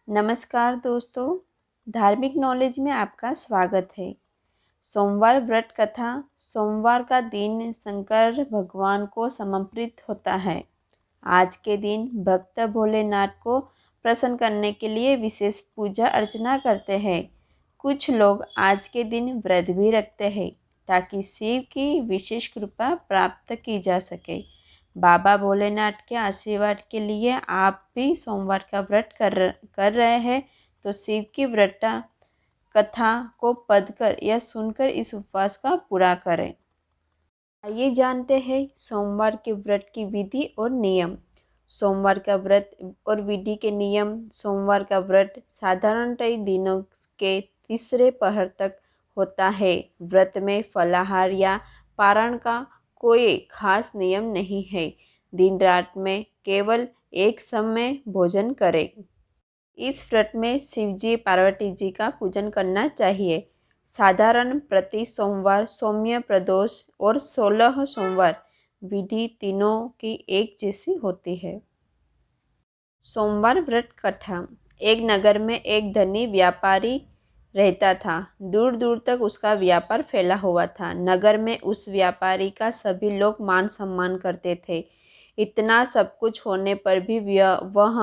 नमस्कार दोस्तों, धार्मिक नॉलेज में आपका स्वागत है। सोमवार व्रत कथा। सोमवार का दिन शंकर भगवान को समर्पित होता है। आज के दिन भक्त भोलेनाथ को प्रसन्न करने के लिए विशेष पूजा अर्चना करते हैं। कुछ लोग आज के दिन व्रत भी रखते हैं ताकि शिव की विशेष कृपा प्राप्त की जा सके। बाबा भोलेनाथ के आशीर्वाद के लिए आप भी सोमवार का व्रत कर रहे हैं तो शिव की व्रत कथा को पढ़कर या सुनकर इस उपवास का पूरा करें। आइए जानते हैं सोमवार के व्रत की विधि और नियम। सोमवार का व्रत और विधि के नियम। सोमवार का व्रत साधारणतः दिनों के तीसरे पहर तक होता है। व्रत में फलाहार या पारण का कोई खास नियम नहीं है। दिन रात में केवल एक समय भोजन करें। इस व्रत में शिवजी पार्वती जी का पूजन करना चाहिए। साधारण प्रति सोमवार, सौम्य प्रदोष और 16 सोमवार विधि तीनों की एक जैसी होती है। सोमवार व्रत कथा। एक नगर में एक धनी व्यापारी रहता था। दूर दूर तक उसका व्यापार फैला हुआ था। नगर में उस व्यापारी का सभी लोग मान सम्मान करते थे। इतना सब कुछ होने पर भी वह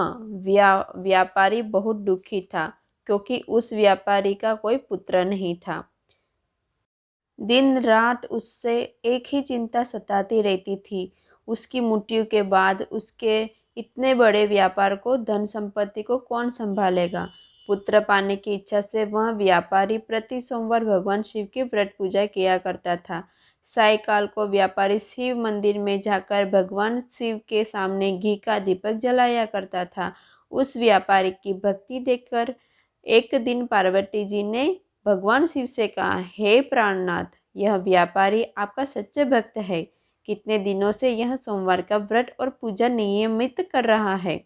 व्यापारी बहुत दुखी था क्योंकि उस व्यापारी का कोई पुत्र नहीं था। दिन रात उससे एक ही चिंता सताती रहती थी। उसकी मृत्यु के बाद उसके इतने बड़े व्यापार को, धन संपत्ति को कौन संभालेगा। पुत्र पाने की इच्छा से वह व्यापारी प्रति सोमवार भगवान शिव की व्रत पूजा किया करता था। सायकाल को व्यापारी शिव मंदिर में जाकर भगवान शिव के सामने घी का दीपक जलाया करता था। उस व्यापारी की भक्ति देखकर एक दिन पार्वती जी ने भगवान शिव से कहा, हे प्राणनाथ, यह व्यापारी आपका सच्चा भक्त है। कितने दिनों से यह सोमवार का व्रत और पूजा नियमित कर रहा है।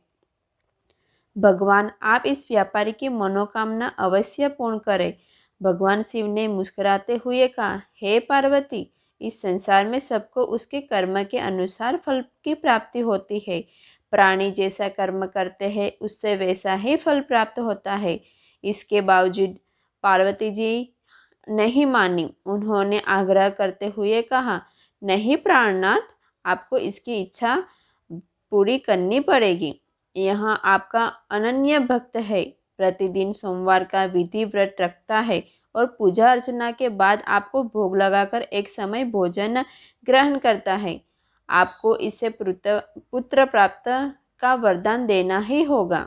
भगवान आप इस व्यापारी की मनोकामना अवश्य पूर्ण करें। भगवान शिव ने मुस्कुराते हुए कहा, हे पार्वती, इस संसार में सबको उसके कर्म के अनुसार फल की प्राप्ति होती है। प्राणी जैसा कर्म करते हैं उससे वैसा ही फल प्राप्त होता है। इसके बावजूद पार्वती जी नहीं मानी। उन्होंने आग्रह करते हुए कहा, नहीं प्राणनाथ, आपको इसकी इच्छा पूरी करनी पड़ेगी। यहाँ आपका अनन्य भक्त है, प्रतिदिन सोमवार का विधि व्रत रखता है और पूजा अर्चना के बाद आपको भोग लगाकर एक समय भोजन ग्रहण करता है। आपको इससे पुत्र प्राप्त का वरदान देना ही होगा।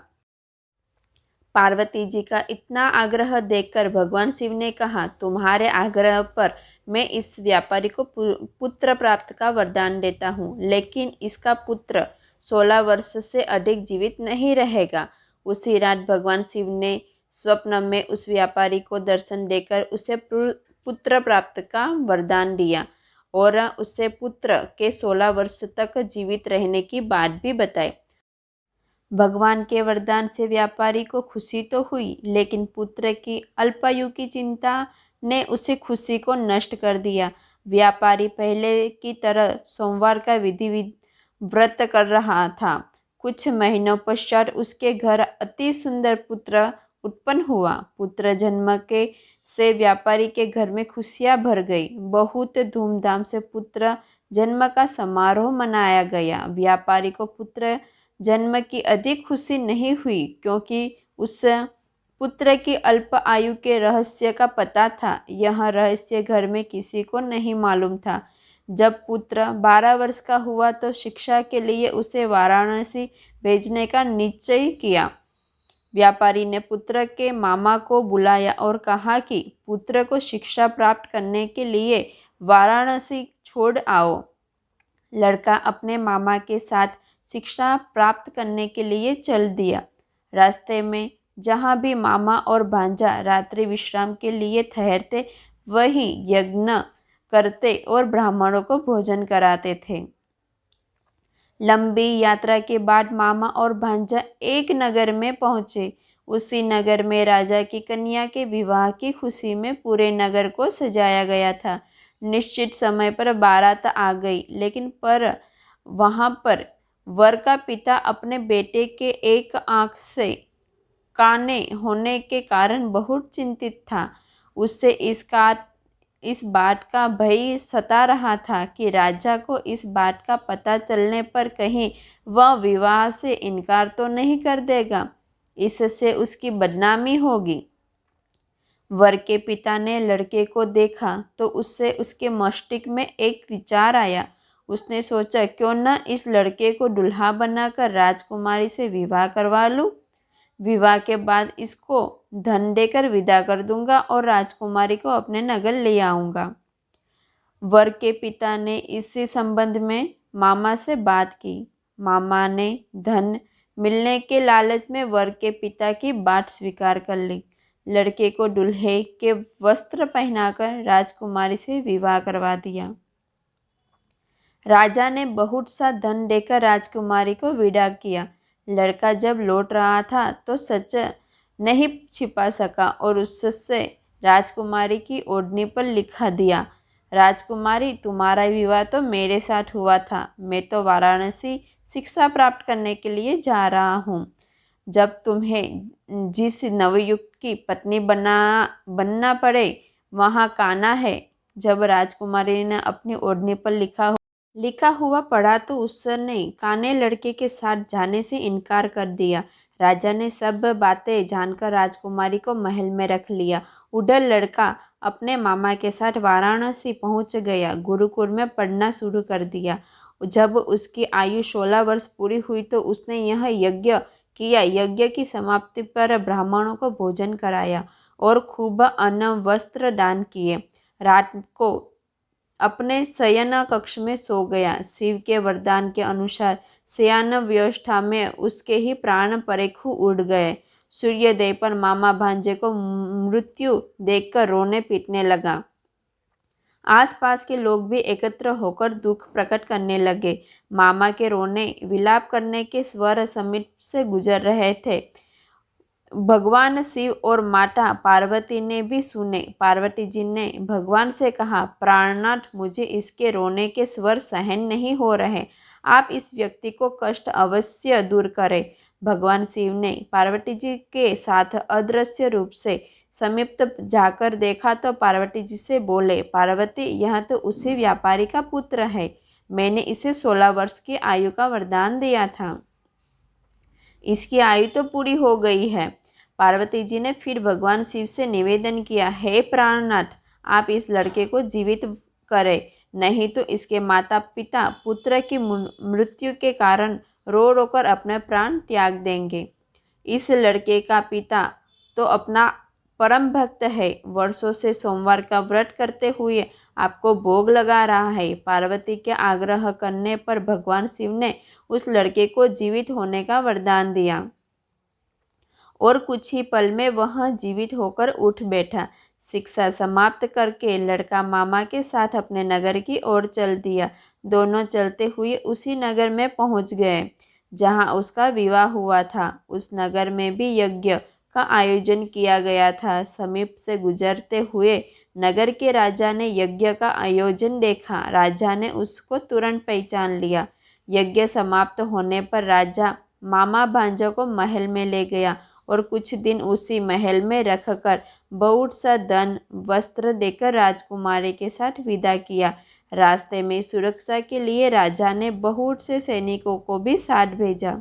पार्वती जी का इतना आग्रह देखकर भगवान शिव ने कहा, तुम्हारे आग्रह पर मैं इस व्यापारी को पुत्र प्राप्त का वरदान देता हूँ, लेकिन इसका पुत्र 16 वर्ष से अधिक जीवित नहीं रहेगा। उसी रात भगवान शिव ने स्वप्न में उस व्यापारी को दर्शन देकर उसे पुत्र प्राप्त का वरदान दिया और उससे पुत्र के 16 वर्ष तक जीवित रहने की बात भी बताई। भगवान के वरदान से व्यापारी को खुशी तो हुई, लेकिन पुत्र की अल्पायु की चिंता ने उसे खुशी को नष्ट कर दिया। व्यापारी पहले की तरह सोमवार का विधि व्रत कर रहा था। कुछ महीनों पश्चात उसके घर अति सुंदर पुत्र उत्पन्न हुआ। पुत्र जन्म के से व्यापारी के घर में खुशियां भर गई। बहुत धूमधाम से पुत्र जन्म का समारोह मनाया गया। व्यापारी को पुत्र जन्म की अधिक खुशी नहीं हुई क्योंकि उस पुत्र की अल्प आयु के रहस्य का पता था। यह रहस्य घर में किसी को नहीं मालूम था। जब पुत्र 12 वर्ष का हुआ तो शिक्षा के लिए उसे वाराणसी भेजने का निश्चय किया। व्यापारी ने पुत्र के मामा को बुलाया और कहा कि पुत्र को शिक्षा प्राप्त करने के लिए वाराणसी छोड़ आओ। लड़का अपने मामा के साथ शिक्षा प्राप्त करने के लिए चल दिया। रास्ते में जहाँ भी मामा और भांजा रात्रि विश्राम के लिए ठहरते, वहीं यज्ञ करते और ब्राह्मणों को भोजन कराते थे। लंबी यात्रा के बाद मामा और भांजा एक नगर में पहुँचे। उसी नगर में राजा की कन्या के विवाह की खुशी में पूरे नगर को सजाया गया था। निश्चित समय पर बारात आ गई, लेकिन वहाँ पर वर का पिता अपने बेटे के एक आँख से काने होने के कारण बहुत चिंतित था। उससे इस बात का भय सता रहा था कि राजा को इस बात का पता चलने पर कहीं वह विवाह से इनकार तो नहीं कर देगा, इससे उसकी बदनामी होगी। वर के पिता ने लड़के को देखा तो उससे उसके मस्तिष्क में एक विचार आया। उसने सोचा, क्यों न इस लड़के को दुल्हा बनाकर राजकुमारी से विवाह करवा लूं। विवाह के बाद इसको धन देकर विदा कर दूंगा और राजकुमारी को अपने नगर ले आऊंगा। वर के पिता ने इसी संबंध में मामा से बात की। मामा ने धन मिलने के लालच में वर के पिता की बात स्वीकार कर ली। लड़के को दूल्हे के वस्त्र पहनाकर राजकुमारी से विवाह करवा दिया। राजा ने बहुत सा धन देकर राजकुमारी को विदा किया। लड़का जब लौट रहा था तो सच नहीं छिपा सका और उससे राजकुमारी की ओढ़नी पर लिखा दिया, राजकुमारी, तुम्हारा विवाह तो मेरे साथ हुआ था। मैं तो वाराणसी शिक्षा प्राप्त करने के लिए जा रहा हूँ। जब तुम्हें जिस नवयुक्त की पत्नी बनना पड़े वहाँ काना है। जब राजकुमारी ने अपनी ओढ़नी पर लिखा हुआ पढ़ा तो उसने काने लड़के के साथ जाने से इनकार कर दिया। राजा ने सब बातें जानकर राजकुमारी को महल में रख लिया। उधर लड़का अपने मामा के साथ वाराणसी पहुंच गया। गुरुकुल में पढ़ना शुरू कर दिया। जब उसकी आयु 16 वर्ष पूरी हुई तो उसने यह यज्ञ किया। यज्ञ की समाप्ति पर ब्राह्मणों को भोजन कराया और खूब अन्न वस्त्र दान किए। रात को अपने शयन कक्ष में सो गया। शिव के वरदान के अनुसार शयन व्यवस्था में उसके ही प्राण परेखु उड़ गए। सूर्योदय पर मामा भांजे को मृत्यु देखकर रोने पीटने लगा। आसपास के लोग भी एकत्र होकर दुख प्रकट करने लगे। मामा के रोने विलाप करने के स्वर समीप से गुजर रहे थे। भगवान शिव और माता पार्वती ने भी सुने। पार्वती जी ने भगवान से कहा, प्राणनाथ, मुझे इसके रोने के स्वर सहन नहीं हो रहे। आप इस व्यक्ति को कष्ट अवश्य दूर करें। भगवान शिव ने पार्वती जी के साथ अदृश्य रूप से समीप जाकर देखा तो पार्वती जी से बोले, पार्वती, यह तो उसी व्यापारी का पुत्र है। मैंने इसे 16 वर्ष की आयु का वरदान दिया था। इसकी आयु तो पूरी हो गई है। पार्वती जी ने फिर भगवान शिव से निवेदन किया, हे प्राणनाथ, आप इस लड़के को जीवित करें, नहीं तो इसके माता पिता पुत्र की मृत्यु के कारण रो रो कर अपने प्राण त्याग देंगे। इस लड़के का पिता तो अपना परम भक्त है, वर्षों से सोमवार का व्रत करते हुए आपको भोग लगा रहा है। पार्वती के आग्रह करने पर भगवान शिव ने उस लड़के को जीवित होने का वरदान दिया और कुछ ही पल में वह जीवित होकर उठ बैठा। शिक्षा समाप्त करके लड़का मामा के साथ अपने नगर की ओर चल दिया। दोनों चलते हुए उसी नगर में पहुंच गए जहां उसका विवाह हुआ था। उस नगर में भी यज्ञ का आयोजन किया गया था। समीप से गुजरते हुए नगर के राजा ने यज्ञ का आयोजन देखा। राजा ने उसको तुरंत पहचान लिया। यज्ञ समाप्त होने पर राजा मामा भांजा को महल में ले गया और कुछ दिन उसी महल में रखकर बहुत सा धन वस्त्र देकर राजकुमारी के साथ विदा किया। रास्ते में सुरक्षा के लिए राजा ने बहुत से सैनिकों को भी साथ भेजा।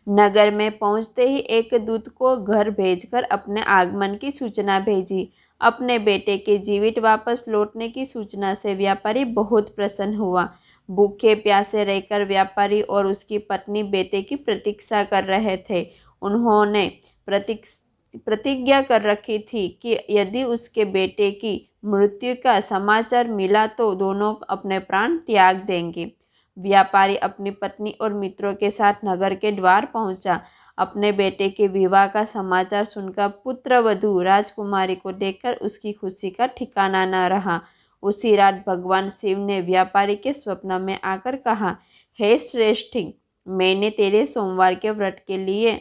नगर में पहुंचते ही एक दूत को घर भेजकर अपने आगमन की सूचना भेजी। अपने बेटे के जीवित वापस लौटने की सूचना से व्यापारी बहुत प्रसन्न हुआ। भूखे प्यासे रहकर व्यापारी और उसकी पत्नी बेटे की प्रतीक्षा कर रहे थे। उन्होंने प्रतिज्ञा कर रखी थी कि यदि उसके बेटे की मृत्यु का समाचार मिला तो दोनों अपने प्राण त्याग देंगे। व्यापारी अपनी पत्नी और मित्रों के साथ नगर के द्वार पहुंचा। अपने बेटे के विवाह का समाचार सुनकर पुत्रवधू राजकुमारी को देखकर उसकी खुशी का ठिकाना न रहा। उसी रात भगवान शिव ने व्यापारी के स्वप्न में आकर कहा, हे श्रेष्ठी, मैंने तेरे सोमवार के व्रत के लिए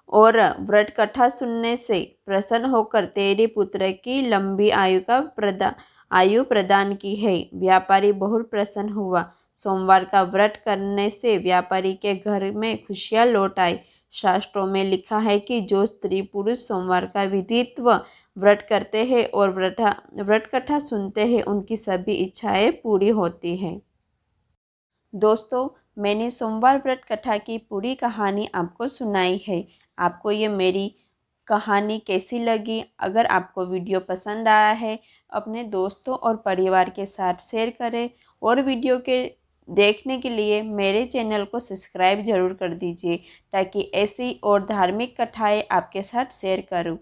और व्रत कथा सुनने से प्रसन्न होकर तेरे पुत्र की लंबी आयु प्रदान की है। व्यापारी बहुत प्रसन्न हुआ। सोमवार का व्रत करने से व्यापारी के घर में खुशियाँ लौट आई। शास्त्रों में लिखा है कि जो स्त्री पुरुष सोमवार का विधित्व व्रत करते हैं और व्रत कथा सुनते हैं उनकी सभी इच्छाएं पूरी होती हैं। दोस्तों, मैंने सोमवार व्रत कथा की पूरी कहानी आपको सुनाई है। आपको ये मेरी कहानी कैसी लगी? अगर आपको वीडियो पसंद आया है, अपने दोस्तों और परिवार के साथ शेयर करें और वीडियो के देखने के लिए मेरे चैनल को सब्सक्राइब ज़रूर कर दीजिए ताकि ऐसी और धार्मिक कथाएं आपके साथ शेयर करूं।